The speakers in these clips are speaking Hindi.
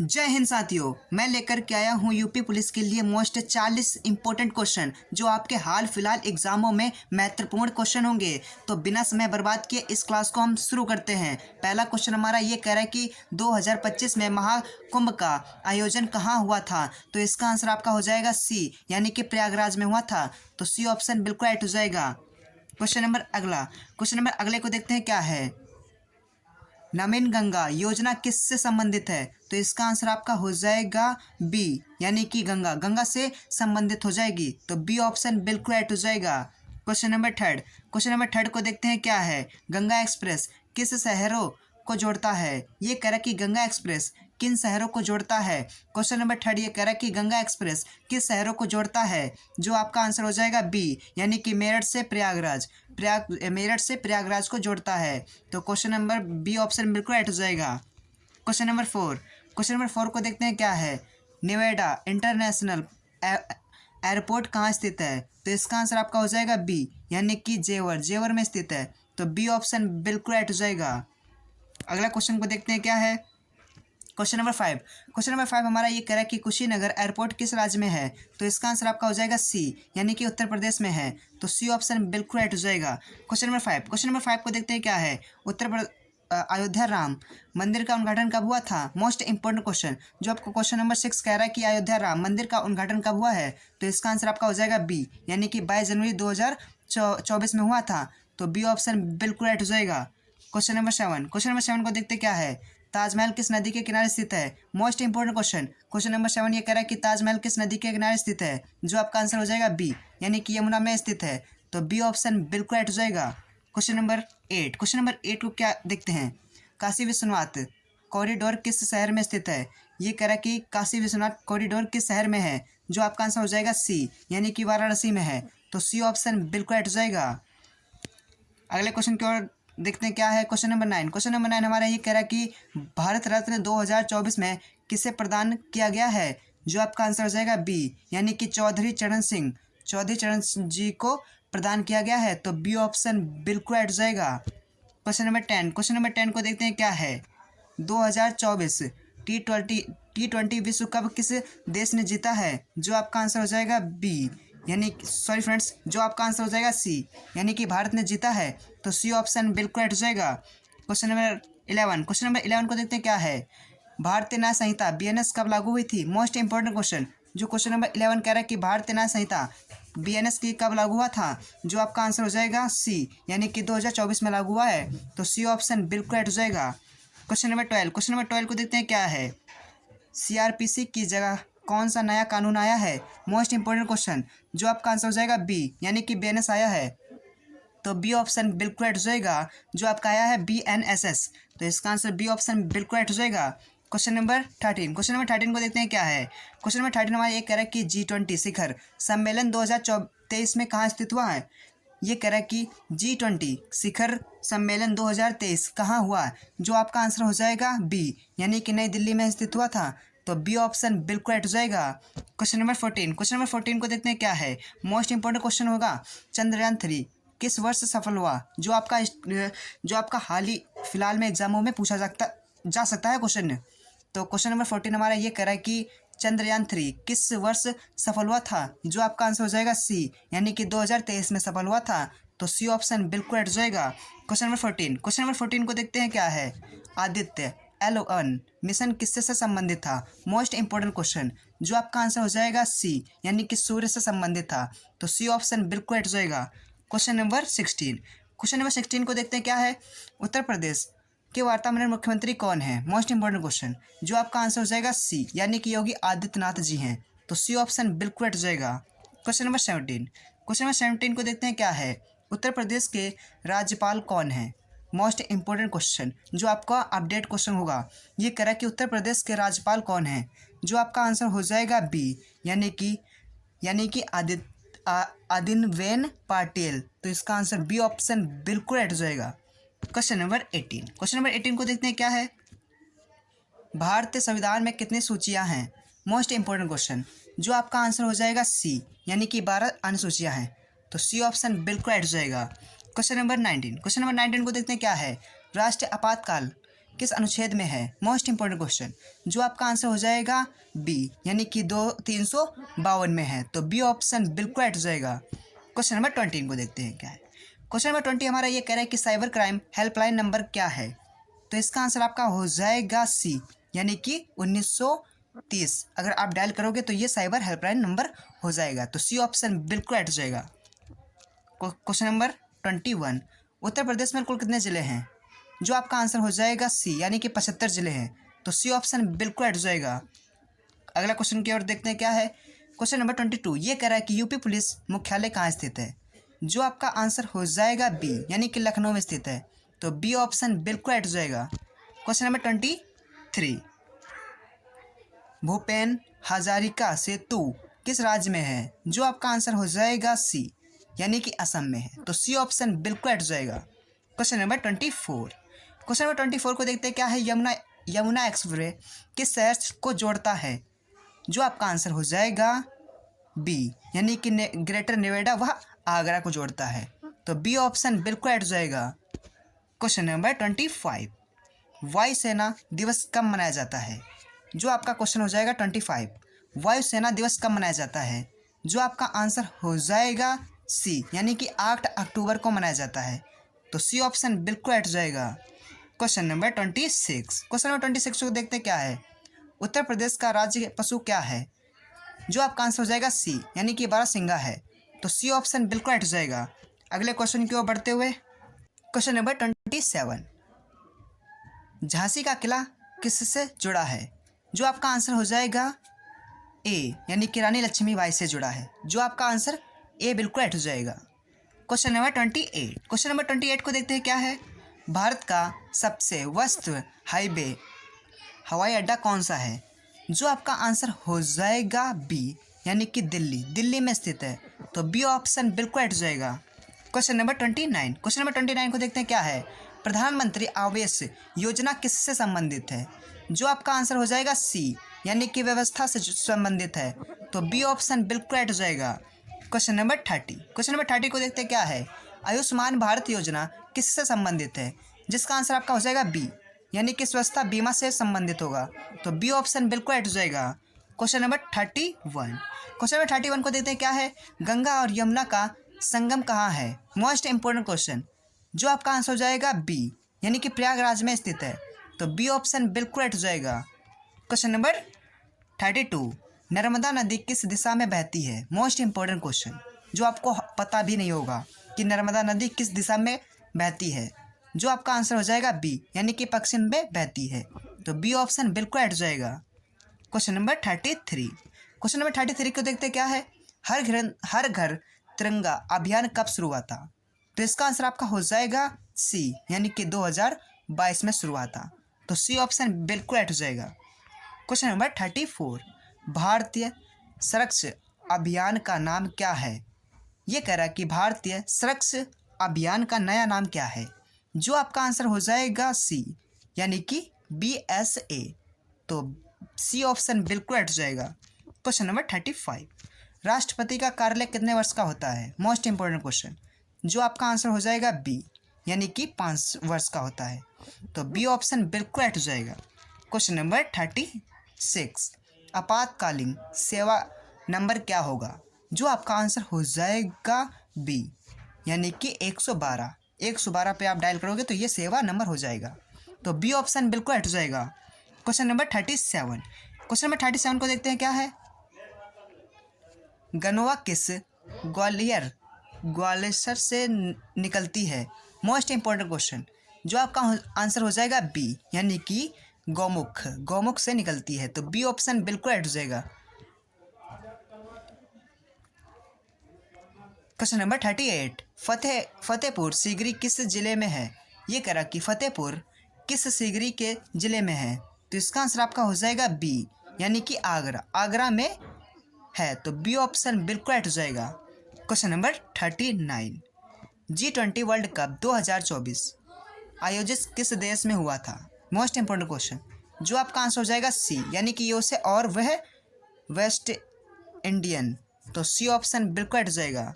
जय हिंद साथियों, मैं लेकर के आया हूँ यूपी पुलिस के लिए मोस्ट 40 इंपॉर्टेंट क्वेश्चन जो आपके हाल फिलहाल एग्जामों में महत्वपूर्ण क्वेश्चन होंगे। तो बिना समय बर्बाद किए इस क्लास को हम शुरू करते हैं। पहला क्वेश्चन हमारा ये कह रहा है कि 2025 में महाकुंभ का आयोजन कहाँ हुआ था। तो इसका आंसर आपका हो जाएगा सी, यानी कि प्रयागराज में हुआ था। तो सी ऑप्शन बिल्कुल राइट हो जाएगा। क्वेश्चन नंबर अगले को देखते हैं क्या है। नवीन गंगा योजना किससे संबंधित है। तो इसका आंसर आपका हो जाएगा बी, यानी कि गंगा से संबंधित हो जाएगी। तो बी ऑप्शन बिल्कुल राइट हो जाएगा। क्वेश्चन नंबर थर्ड को देखते हैं क्या है। गंगा एक्सप्रेस किस शहरों को जोड़ता है। ये कह रहा है कि गंगा एक्सप्रेस किन शहरों को जोड़ता है। क्वेश्चन नंबर थर्ड ये कह रहा है कि गंगा एक्सप्रेस किस शहरों को जोड़ता है, जो आपका आंसर हो जाएगा बी, यानी कि मेरठ से प्रयागराज को जोड़ता है। तो क्वेश्चन नंबर बी ऑप्शन बिल्कुल राइट हो जाएगा। क्वेश्चन नंबर फोर को देखते हैं क्या है। नेवेडा इंटरनेशनल एयरपोर्ट कहाँ स्थित है। तो इसका आंसर आपका हो जाएगा बी, यानी कि जेवर में स्थित है। तो बी ऑप्शन बिल्कुल राइट हो जाएगा। अगला क्वेश्चन को देखते हैं क्या है। क्वेश्चन नंबर फाइव हमारा ये कह रहा है कि कुशीनगर एयरपोर्ट किस राज्य में है। तो इसका आंसर आपका हो जाएगा सी, यानी कि उत्तर प्रदेश में है। तो सी ऑप्शन बिल्कुल राइट हो जाएगा। क्वेश्चन नंबर फाइव को देखते हैं क्या है। अयोध्या राम मंदिर का उद्घाटन कब हुआ था। मोस्ट इंपोर्टेंट क्वेश्चन जो आपको क्वेश्चन नंबर 6 कह रहा है कि अयोध्या राम मंदिर का उद्घाटन कब हुआ है। तो इसका आंसर आपका हो जाएगा बी, यानी कि 22 जनवरी 2024 में हुआ था। तो बी ऑप्शन बिल्कुल राइट हो जाएगा। क्वेश्चन नंबर सेवन को देखते क्या है। ताजमहल किस नदी के किनारे स्थित है। मोस्ट इंपोर्टेंट क्वेश्चन नंबर 7 ये कह रहा है कि ताजमहल किस नदी के किनारे स्थित है, जो आपका आंसर हो जाएगा बी, यानी कि यमुना में स्थित है। तो बी ऑप्शन बिल्कुल राइट हो जाएगा। क्वेश्चन नंबर 8 को क्या देखते हैं। काशी विश्वनाथ कॉरिडोर किस शहर में स्थित है। ये कह रहा है कि काशी विश्वनाथ कॉरिडोर किस शहर में है, जो आपका आंसर हो जाएगा सी, यानी कि वाराणसी में है। तो सी ऑप्शन बिल्कुल राइट हो जाएगा। अगले क्वेश्चन की ओर देखते हैं क्या है। क्वेश्चन नंबर 9 हमारा ये कह रहा है कि भारत रत्न 2024 में किसे प्रदान किया गया है, जो आपका आंसर हो जाएगा बी, यानी कि चौधरी चरण सिंह जी को प्रदान किया गया है। तो बी ऑप्शन बिल्कुल राइट हो जाएगा। क्वेश्चन नंबर 10 को देखते हैं क्या है। 2024 टी20 विश्व कप किस देश ने जीता है, जो आपका आंसर हो जाएगा बी, जो आपका आंसर हो जाएगा सी, यानी कि भारत ने जीता है। तो सी ऑप्शन बिल्कुल राइट हो जाएगा। क्वेश्चन नंबर 11 को देखते हैं क्या है। भारतीय न्याय संहिता बीएनएस कब लागू हुई थी। मोस्ट इंपोर्टेंट क्वेश्चन जो क्वेश्चन नंबर 11 कह रहा है कि भारतीय न्याय संहिता बीएनएस की कब लागू हुआ था, जो आपका आंसर हो जाएगा सी, यानी कि 2024 में लागू हुआ है। तो सी ऑप्शन बिल्कुल राइट हो जाएगा। क्वेश्चन नंबर 12 को देखते हैं क्या है। सीआरपीसी की जगह कौन सा नया कानून आया है। मोस्ट इंपोर्टेंट क्वेश्चन जो आपका आंसर हो जाएगा बी, यानी कि बीएनएस आया है। तो बी ऑप्शन बिल्कुल राइट हो जाएगा, जो आपका आया है बीएनएसएस। तो इसका आंसर बी ऑप्शन बिल्कुल राइट हो जाएगा। क्वेश्चन नंबर 13 को देखते हैं क्या है। क्वेश्चन नंबर 13 हमारा ये कह रहा है कि G20 शिखर सम्मेलन 2023 में कहाँ स्थित हुआ है। ये कह रहा है कि G20 शिखर सम्मेलन 2023 कहाँ हुआ, जो आपका आंसर हो जाएगा बी, यानी कि नई दिल्ली में स्थित हुआ था। तो बी ऑप्शन बिल्कुल राइट हो जाएगा। क्वेश्चन नंबर 14 को देखते हैं क्या है। मोस्ट इंपोर्टेंट क्वेश्चन होगा। चंद्रयान 3 किस वर्ष सफल हुआ, जो आपका हाल ही फिलहाल में एग्जामों में पूछा जा सकता है क्वेश्चन। तो क्वेश्चन नंबर 14 हमारा ये कह रहा है कि चंद्रयान 3 किस वर्ष सफल हुआ था, जो आपका आंसर हो जाएगा सी, यानी कि 2023 में सफल हुआ था। तो सी ऑप्शन बिल्कुल राइट हो जाएगा। क्वेश्चन नंबर 14 को देखते हैं क्या है। आदित्य L1 मिशन किससे से संबंधित था। मोस्ट इंपोर्टेंट क्वेश्चन जो आपका आंसर हो जाएगा सी, यानी कि सूर्य से संबंधित था। तो सी ऑप्शन बिल्कुल राइट हो जाएगा। क्वेश्चन नंबर 16 को देखते हैं क्या है। उत्तर प्रदेश के वर्तमान मुख्यमंत्री कौन है। मोस्ट इंपोर्टेंट क्वेश्चन जो आपका आंसर हो जाएगा सी, यानी कि योगी आदित्यनाथ जी हैं। तो सी ऑप्शन बिल्कुल राइट हो जाएगा। क्वेश्चन नंबर 17 को देखते हैं क्या है। उत्तर प्रदेश के राज्यपाल कौन है। मोस्ट इंपोर्टेंट क्वेश्चन जो आपका अपडेट क्वेश्चन होगा। ये कह रहा है कि उत्तर प्रदेश के राज्यपाल कौन है, जो आपका आंसर हो जाएगा बी, यानी कि आदिनवेन पाटिल। तो इसका आंसर बी ऑप्शन बिल्कुल राइट हो जाएगा। क्वेश्चन नंबर 18 को देखते हैं क्या है। भारतीय संविधान में कितनी सूचियां हैं। मोस्ट इंपोर्टेंट क्वेश्चन जो आपका आंसर हो जाएगा सी, यानी कि 12 अनुसूचियां हैं। तो सी ऑप्शन बिल्कुल राइट हो जाएगा। क्वेश्चन नंबर 19 को देखते हैं क्या है। राष्ट्रीय आपातकाल किस अनुच्छेद में है? Most important question. जो आपका आंसर हो जाएगा बी, यानी कि 352 में है। तो बी ऑप्शन बिल्कुल राइट हो जाएगा। क्वेश्चन नंबर 20 को देखते हैं क्या है। क्वेश्चन नंबर 20 हमारा ये कह रहा है कि साइबर क्राइम हेल्पलाइन नंबर क्या है? तो इसका आंसर आपका हो जाएगा सी, यानी कि 1930। अगर आप डायल करोगे तो ये साइबर हेल्पलाइन नंबर हो जाएगा। तो सी ऑप्शन बिल्कुल राइट हो जाएगा। क्वेश्चन नंबर 21, उत्तर प्रदेश में कुल कितने ज़िले हैं? जो आपका आंसर हो जाएगा सी, यानी कि 75 ज़िले हैं। तो सी ऑप्शन बिल्कुल राइट हो जाएगा। अगला क्वेश्चन की ओर देखते हैं क्या है। क्वेश्चन नंबर 22 ये कह रहा है कि यूपी पुलिस मुख्यालय कहाँ स्थित है? जो आपका आंसर हो जाएगा बी, यानी कि लखनऊ में स्थित है। तो बी ऑप्शन बिल्कुल राइट हो जाएगा। क्वेश्चन नंबर 23, भूपेन हजारिका सेतु किस राज्य में है? जो आपका आंसर हो जाएगा सी, यानी कि असम में है। तो सी ऑप्शन बिल्कुल राइट हो जाएगा। क्वेश्चन नंबर 24, क्वेश्चन नंबर 24 को देखते हैं क्या है। यमुना एक्सप्रेस किस शहर को जोड़ता है? जो आपका आंसर हो जाएगा बी, यानी कि ग्रेटर नोएडा वह आगरा को जोड़ता है। तो बी ऑप्शन बिल्कुल राइट हो जाएगा। क्वेश्चन नंबर 25, वायुसेना दिवस कब मनाया जाता है? जो आपका क्वेश्चन हो जाएगा 25, वायुसेना दिवस कब मनाया जाता है? जो आपका आंसर हो जाएगा सी, यानी कि 8 अक्टूबर को मनाया जाता है। तो सी ऑप्शन बिल्कुल राइट हो जाएगा। क्वेश्चन नंबर 26, क्वेश्चन नंबर 26 को देखते हैं क्या है। उत्तर प्रदेश का राज्य पशु क्या है? जो आपका आंसर हो जाएगा सी, यानी कि बारहसिंगा है। तो सी ऑप्शन बिल्कुल राइट हो जाएगा। अगले क्वेश्चन की ओर बढ़ते हुए क्वेश्चन नंबर 27, झांसी का किला किससे जुड़ा है? जो आपका आंसर हो जाएगा ए, यानी कि रानी लक्ष्मीबाई से जुड़ा है। जो आपका आंसर ए बिल्कुल राइट हो जाएगा। क्वेश्चन नंबर 28, क्वेश्चन नंबर 28 को देखते हैं क्या है। भारत का सबसे व्यस्त हाईवे हवाई अड्डा कौन सा है? जो आपका आंसर हो जाएगा बी, यानी कि दिल्ली में स्थित है। तो बी ऑप्शन बिल्कुल राइट हो जाएगा। क्वेश्चन नंबर 29, क्वेश्चन नंबर 29 को देखते हैं क्या है। प्रधानमंत्री आवास योजना किससे संबंधित है? जो आपका आंसर हो जाएगा सी, यानी कि व्यवस्था से संबंधित है। तो बी ऑप्शन बिल्कुल राइट हो जाएगा। क्वेश्चन नंबर 30, क्वेश्चन नंबर 30 को देखते हैं क्या है। आयुष्मान भारत योजना किससे संबंधित है? जिसका आंसर आपका हो जाएगा बी, यानी कि स्वास्थ्य बीमा से संबंधित होगा। तो बी ऑप्शन बिल्कुल राइट हो जाएगा। क्वेश्चन नंबर 31, क्वेश्चन नंबर 31 को देखते हैं क्या है। गंगा और यमुना का संगम कहाँ है? Most important question. जो आपका आंसर हो जाएगा बी, यानी कि प्रयागराज में स्थित है। तो बी ऑप्शन बिल्कुल राइट हो जाएगा। क्वेश्चन नंबर 32, नर्मदा नदी किस दिशा में बहती है? मोस्ट इंपॉर्टेंट क्वेश्चन, जो आपको पता भी नहीं होगा कि नर्मदा नदी किस दिशा में बहती है। जो आपका आंसर हो जाएगा बी, यानी कि पश्चिम में बहती है। तो बी ऑप्शन बिल्कुल राइट हो जाएगा। क्वेश्चन नंबर 33, क्वेश्चन नंबर 33 को देखते क्या है। हर घर तिरंगा अभियान कब शुरू हुआ था? तो इसका आंसर आपका हो जाएगा सी, यानी कि 2022 में शुरू हुआ था। तो सी ऑप्शन बिल्कुल राइट हो जाएगा। क्वेश्चन नंबर 34, भारतीय सुरक्षा अभियान का नाम क्या है? ये कह रहा है कि भारतीय सुरक्षा अभियान का नया नाम क्या है? जो आपका आंसर हो जाएगा सी, यानी कि BSA। तो सी ऑप्शन बिल्कुल राइट हो जाएगा। क्वेश्चन नंबर 35, राष्ट्रपति का कार्यालय कितने वर्ष का होता है? Most important question. जो आपका आंसर हो जाएगा बी, यानी कि 5 वर्ष का होता है। तो बी ऑप्शन बिल्कुल राइट हो जाएगा। क्वेश्चन नंबर 36, आपातकालीन सेवा नंबर क्या होगा? जो आपका आंसर हो जाएगा बी, यानी कि 112 पे आप डायल करोगे तो ये सेवा नंबर हो जाएगा। तो बी ऑप्शन बिल्कुल राइट हो जाएगा। क्वेश्चन नंबर 37, क्वेश्चन नंबर 37 को देखते हैं क्या है। गनवा किस ग्वालियर से निकलती है? Most important question. जो आपका आंसर हो जाएगा बी, यानी कि गौमुख से निकलती है। तो बी ऑप्शन बिल्कुल राइट हो जाएगा। क्वेश्चन नंबर 38, फतेहपुर सीकरी किस जिले में है? ये कह रहा कि फतेहपुर किस सीकरी के जिले में है? तो इसका आंसर आपका हो जाएगा बी, यानी कि आगरा में है। तो बी ऑप्शन बिल्कुल राइट हो जाएगा। Question number 39, G20 world cup 2024 आयोजित किस देश में हुआ था? Most important question. जो आपका आंसर हो जाएगा सी, यानी कि यूएसए और वह वेस्ट इंडियन। तो सी ऑप्शन बिल्कुल राइट हो जाएगा।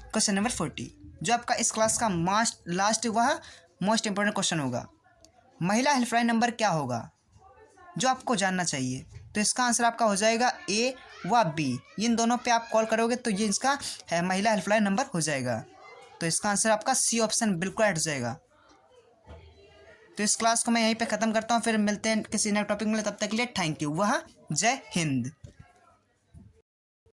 क्वेश्चन नंबर 40, जो आपका इस क्लास का लास्ट वह मोस्ट इंपॉर्टेंट क्वेश्चन होगा। महिला हेल्पलाइन नंबर क्या होगा जो आपको जानना चाहिए? तो इसका आंसर आपका हो जाएगा ए व बी, इन दोनों पे आप कॉल करोगे तो ये इसका महिला हेल्पलाइन नंबर हो जाएगा। तो इसका आंसर आपका सी ऑप्शन बिल्कुल राइट हो जाएगा। तो इस क्लास को मैं यहीं पे ख़त्म करता हूँ, फिर मिलते हैं किसी नए टॉपिक में, तब तक के लिए थैंक यू। वह जय हिंद।